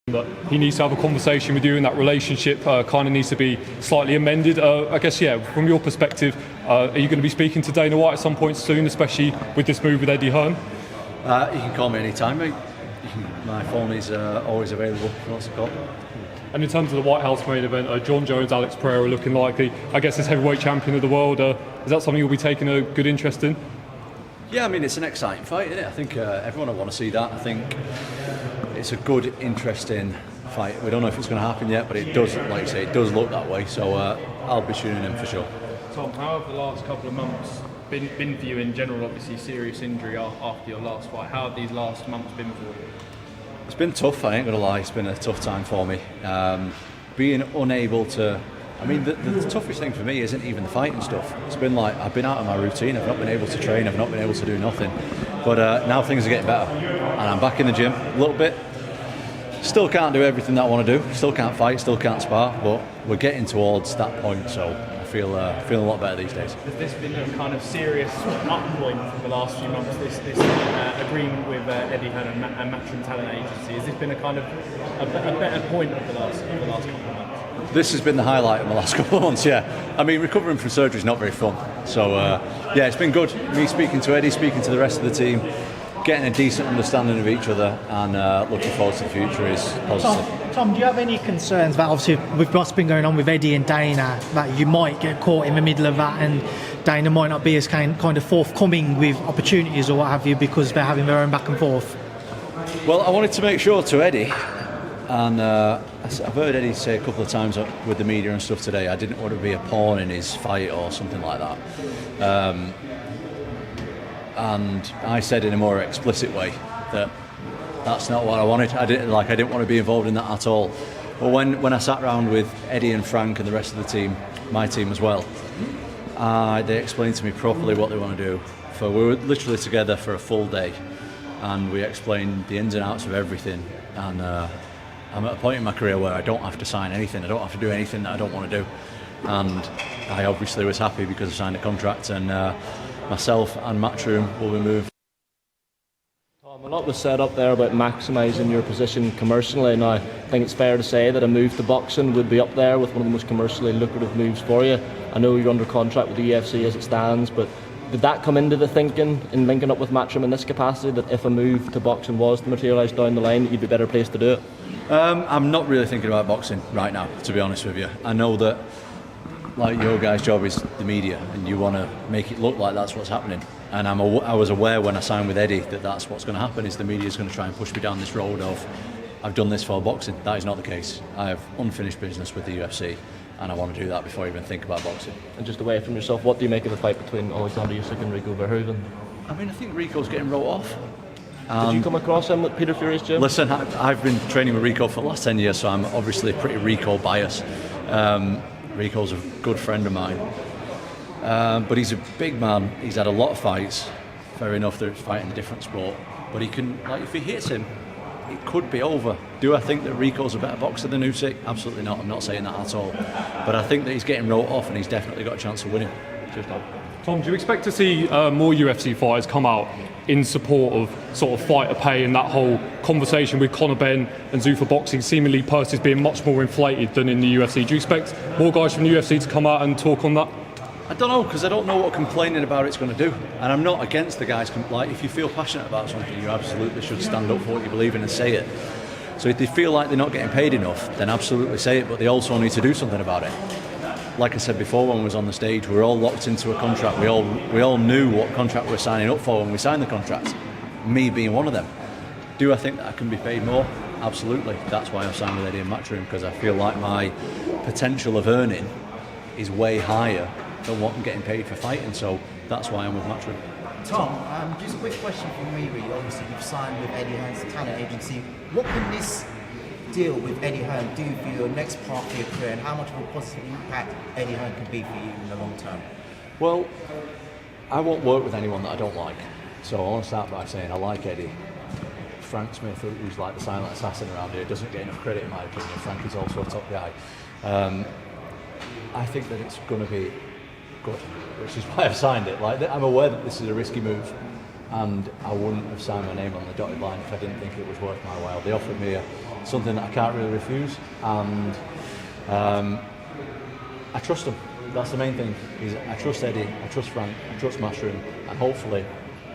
that he needs to have a conversation with you, and that relationship kind of needs to be slightly amended. I guess, yeah, from your perspective, are you going to be speaking to Dana White at some point soon, especially with this move with Eddie Hearn? You can call me anytime, mate. My phone is always available. What's it called? And in terms of the White House main event, John Jones, Alex Pereira looking likely. I guess as heavyweight champion of the world, is that something you'll be taking a good interest in? Yeah, I mean, it's an exciting fight, isn't it? I think everyone will want to see that. I think it's a good, interesting fight. We don't know if it's going to happen yet, but it does, like you say, it does look that way. So I'll be tuning in for sure. Tom, how have the last couple of months been for you in general? Obviously, serious injury after your last fight. How have these last months been for you? It's been tough, I ain't going to lie. It's been a tough time for me. Being unable to... I mean, the toughest thing for me isn't even the fighting stuff. It's been like, I've been out of my routine, I've not been able to train, I've not been able to do nothing. But now things are getting better, and I'm back in the gym a little bit. Still can't do everything that I want to do, still can't fight, still can't spar, but we're getting towards that point, so I feel a lot better these days. Has this been a kind of serious up point for the last few months, this agreement with Eddie Hearn and Matchroom Talent Agency? Has this been a kind of a better point of the last couple of months? This has been the highlight of the last couple of months, yeah. I mean, recovering from surgery is not very fun. So, yeah, it's been good. Me speaking to Eddie, speaking to the rest of the team, getting a decent understanding of each other, and looking forward to the future is positive. Tom, do you have any concerns about, obviously, with what's been going on with Eddie and Dana, that you might get caught in the middle of that and Dana might not be as kind of forthcoming with opportunities or what have you because they're having their own back and forth? Well, I wanted to make sure to Eddie, and I've heard Eddie say a couple of times with the media and stuff today, I didn't want to be a pawn in his fight or something like that. And I said in a more explicit way that that's not what I wanted. I didn't want to be involved in that at all. But when I sat around with Eddie and Frank and the rest of the team, my team as well, they explained to me properly what they want to do. We were literally together for a full day, and we explained the ins and outs of everything. And I'm at a point in my career where I don't have to sign anything. I don't have to do anything that I don't want to do. And I obviously was happy because I signed a contract, and myself and Matchroom will be moved. Tom, a lot was said up there about maximising your position commercially. Now, I think it's fair to say that a move to boxing would be up there with one of the most commercially lucrative moves for you. I know you're under contract with the UFC as it stands, but did that come into the thinking in linking up with Matchroom in this capacity, that if a move to boxing was to materialise down the line, that you'd be better placed to do it? I'm not really thinking about boxing right now, to be honest with you. I know that, like, your guys' job is the media, and you want to make it look like that's what's happening. And I was aware when I signed with Eddie that that's what's going to happen, is the media's going to try and push me down this road of, I've done this for boxing. That is not the case. I have unfinished business with the UFC, and I want to do that before I even think about boxing. And just away from yourself, what do you make of the fight between Oleksandr Usyk and Rico Verhoeven? I mean, I think Rico's getting wrote off. Did you come across him at Peter Fury's gym? Listen, I've been training with Rico for the last 10 years, so I'm obviously pretty Rico biased. Rico's a good friend of mine. But he's a big man. He's had a lot of fights. Fair enough that he's fighting a different sport. But he can, like, if he hits him, it could be over. Do I think that Rico's a better boxer than Usyk? Absolutely not. I'm not saying that at all. But I think that he's getting wrote off, and he's definitely got a chance of winning. Just not. Tom, do you expect to see more UFC fighters come out in support of sort of fighter pay and that whole conversation with Conor Benn and Zuffa Boxing, seemingly purses being much more inflated than in the UFC? Do you expect more guys from the UFC to come out and talk on that? I don't know, because I don't know what complaining about it's going to do. And I'm not against the guys. Like, if you feel passionate about something, you absolutely should stand up for what you believe in and say it. So if they feel like they're not getting paid enough, then absolutely say it, but they also need to do something about it. Like I said before, when we was on the stage, we were all locked into a contract. We all knew what contract we were signing up for when we signed the contract, me being one of them. Do I think that I can be paid more? Absolutely. That's why I've signed with Eddie and Matchroom, because I feel like my potential of earning is way higher than what I'm getting paid for fighting, so that's why I'm with Matchroom. Tom, just a quick question from me, really. Obviously, you've signed with Eddie Hearn's talent agency. What can this deal with Eddie Hearn do for your next part of your career, and how much of a positive impact Eddie Hearn can be for you in the long term? Well, I won't work with anyone that I don't like. So I want to start by saying I like Eddie. Frank Smith, who's like the silent assassin around here, doesn't get enough credit in my opinion. Frank is also a top guy. I think that it's going to be good, which is why I've signed it. Like, I'm aware that this is a risky move, and I wouldn't have signed my name on the dotted line if I didn't think it was worth my while. They offered me a something that I can't really refuse, and I trust them. That's the main thing. Is I trust Eddie, I trust Frank, I trust Matchroom, and hopefully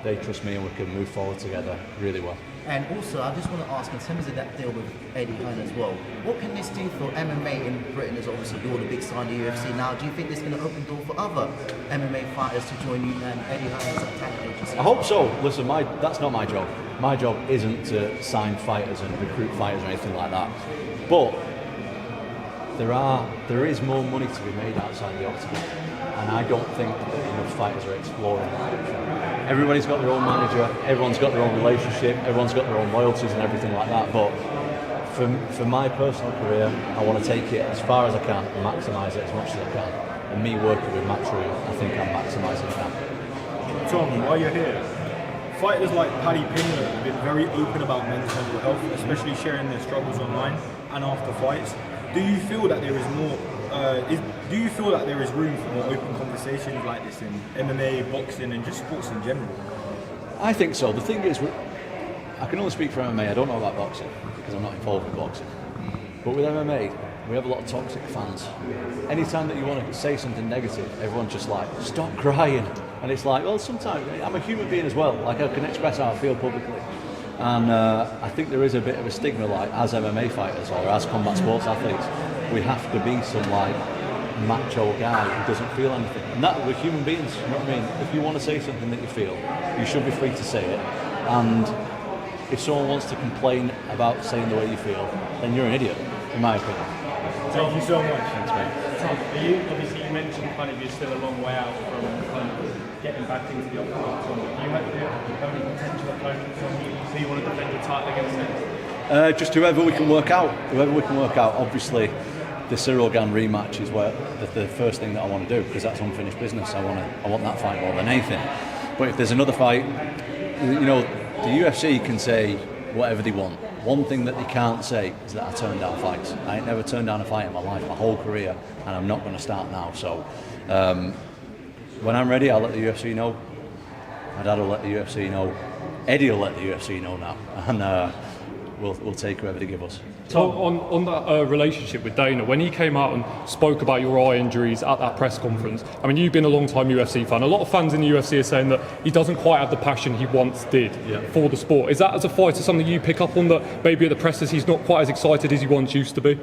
they trust me and we can move forward together really well. And also, I just want to ask, in terms of that deal with Eddie Hearn as well, what can this do for MMA in Britain? As obviously you're the big star in the UFC now. Do you think this is going to open door for other MMA fighters to join you and Eddie Hearn as a talent agency? I hope so. Listen, that's not my job. My job isn't to sign fighters and recruit fighters or anything like that. But there is more money to be made outside the octagon, and I don't think that enough fighters are exploring that. Everybody's got their own manager, everyone's got their own relationship, everyone's got their own loyalties and everything like that. But for my personal career, I want to take it as far as I can and maximise it as much as I can. And me working with Matchroom, I think I'm maximising that. Tom, while you're here, fighters like Paddy Pimblett have been very open about men's mental health, especially sharing their struggles online and after fights. Do you feel that there is more? Do you feel that there is room for more open conversations like this in MMA, boxing, and just sports in general? I think so. The thing is, I can only speak for MMA. I don't know about boxing because I'm not involved with boxing. But with MMA, we have a lot of toxic fans. Anytime that you want to say something negative, everyone's just like, stop crying. And it's like, well, sometimes I'm a human being as well. Like, I can express how I feel publicly. And I think there is a bit of a stigma, like, as MMA fighters or as combat sports athletes, we have to be some, like, macho guy who doesn't feel anything. And that, we're human beings, you know what I mean? If you want to say something that you feel, you should be free to say it. And if someone wants to complain about saying the way you feel, then you're an idiot, in my opinion. Thank you so much. Thanks, mate. Tom, obviously you mentioned kind of you're still a long way out from kind of getting back into the octagon. Do you have any potential opponents who you want to defend your title against next? Just whoever we can work out. Whoever we can work out. Obviously, the Cyril Gane rematch is where the first thing that I want to do, because that's unfinished business. I want that fight more than anything. But if there's another fight, you know, the UFC can say whatever they want. One thing that they can't say is that I turn down fights. I ain't never turned down a fight in my life, my whole career, and I'm not going to start now. So when I'm ready, I'll let the UFC know. My dad will let the UFC know. Eddie will let the UFC know now, and we'll take whoever they give us. So on that relationship with Dana, when he came out and spoke about your eye injuries at that press conference, I mean, you've been a long-time UFC fan. A lot of fans in the UFC are saying that he doesn't quite have the passion he once did for the sport. Is that, as a fighter, something you pick up on, that maybe at the presses he's not quite as excited as he once used to be?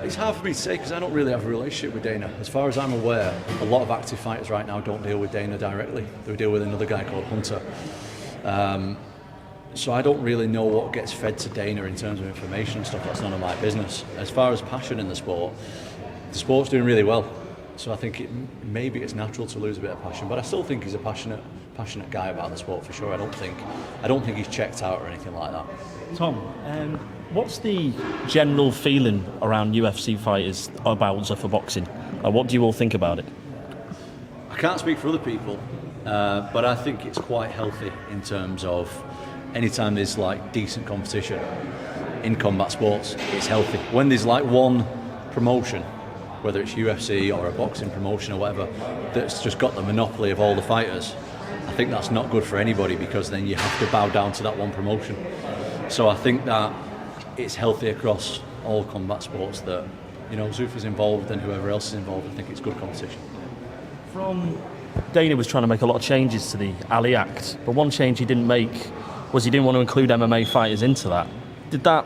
It's hard for me to say because I don't really have a relationship with Dana. As far as I'm aware, a lot of active fighters right now don't deal with Dana directly. They deal with another guy called Hunter. So I don't really know what gets fed to Dana in terms of information and stuff. That's none of my business. As far as passion in the sport's doing really well. So I think maybe it's natural to lose a bit of passion, but I still think he's a passionate guy about the sport for sure. I don't think he's checked out or anything like that. Tom, what's the general feeling around UFC fighters about Zuffa boxing? What do you all think about it? I can't speak for other people, but I think it's quite healthy in terms of anytime there's like decent competition in combat sports, it's healthy. When there's like one promotion, whether it's UFC or a boxing promotion or whatever, that's just got the monopoly of all the fighters, I think that's not good for anybody, because then you have to bow down to that one promotion. So I think that it's healthy across all combat sports that, you know, Zuffa's involved and whoever else is involved. I think it's good competition. Dana was trying to make a lot of changes to the Ali Act, but one change he didn't make was he didn't want to include MMA fighters into that. Did that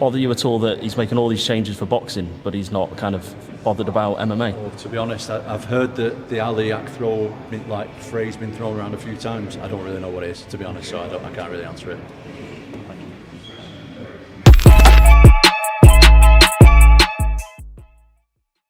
bother you at all, that he's making all these changes for boxing, but he's not kind of bothered about MMA? Well, to be honest, I've heard that the Ali Act phrase been thrown around a few times. I don't really know what it is, to be honest, so I can't really answer it.